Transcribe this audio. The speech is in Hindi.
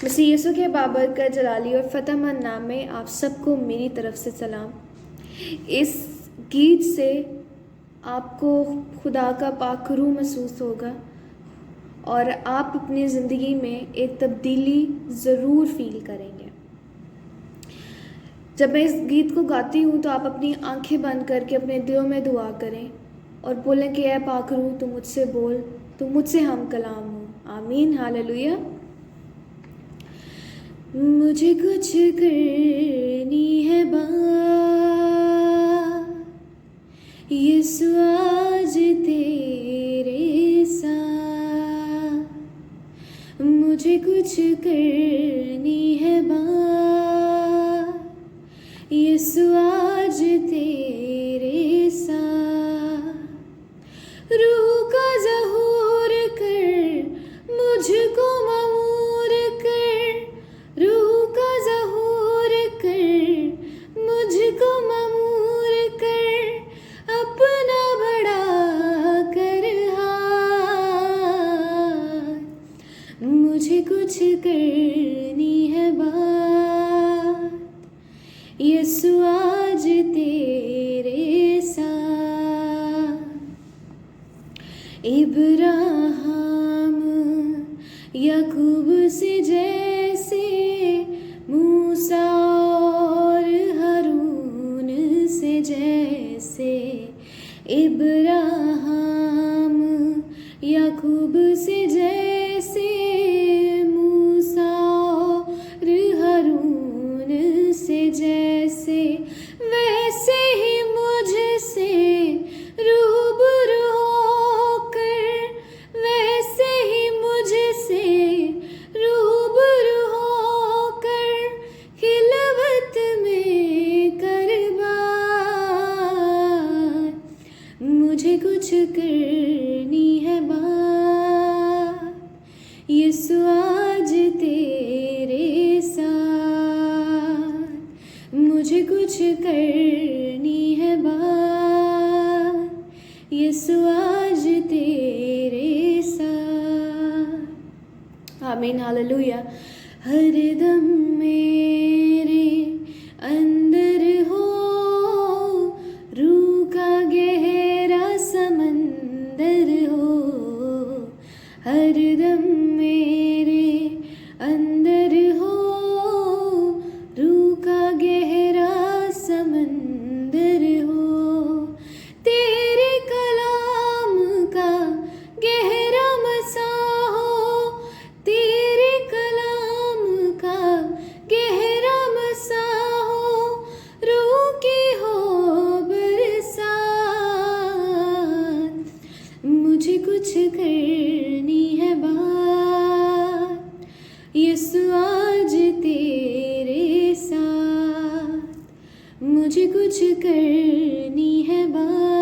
मसीह यीशु के बाबरकत जलाली और फ़तेहमंद नाम में आप सबको मेरी तरफ से सलाम। इस गीत से आपको खुदा का पाक रूह महसूस होगा और आप अपनी ज़िंदगी में एक तब्दीली ज़रूर फील करेंगे। जब मैं इस गीत को गाती हूँ तो आप अपनी आंखें बंद करके अपने दिलों में दुआ करें और बोलें कि ऐ पाक रूह तू मुझसे बोल, तू मुझसे हम कलाम हो। आमीन, हालेलुया। मुझे कुछ करनी है बात यीशु आज तेरे साथ। मुझे कुछ करनी है बात यीशु आज तेरे साथ। रूह का ज़हूर कर मुझको मऊर कर, रूह का ज़हूर कर मुझको मऊर कर, अपना बड़ा कर हाथ। मुझे कुछ करनी है बात यीशु आज तेरे साथ। इब्राहिम याकूब से जैसे, मूसा और हारून से जैसे, इब्राहिम याकूब से जैसे, मूसा और हारून से जैसे, वैसे ही मुझसे रूबरू होकर, वैसे ही मुझसे रूबरू होकर, खिलवत में कर बात। मुझे कुछ करनी है बात यीशु आज तेरे साथ। मुझे कुछ करनी है बात यीशु आज तेरे साथ। आमीन, हालेलुया। हरदम मेरे अंदर हो रूह का गहरा समंदर हो, हरदम मेरे अंदर हो रूह का गहरा समंदर हो। तेरे कलाम का गहरा मसा हो, तेरे कलाम का गहरा मसा हो, रूह की हो बरसात। मुझे कुछ करनी है बात यीशु आज तेरे साथ। मुझे कुछ करनी है बात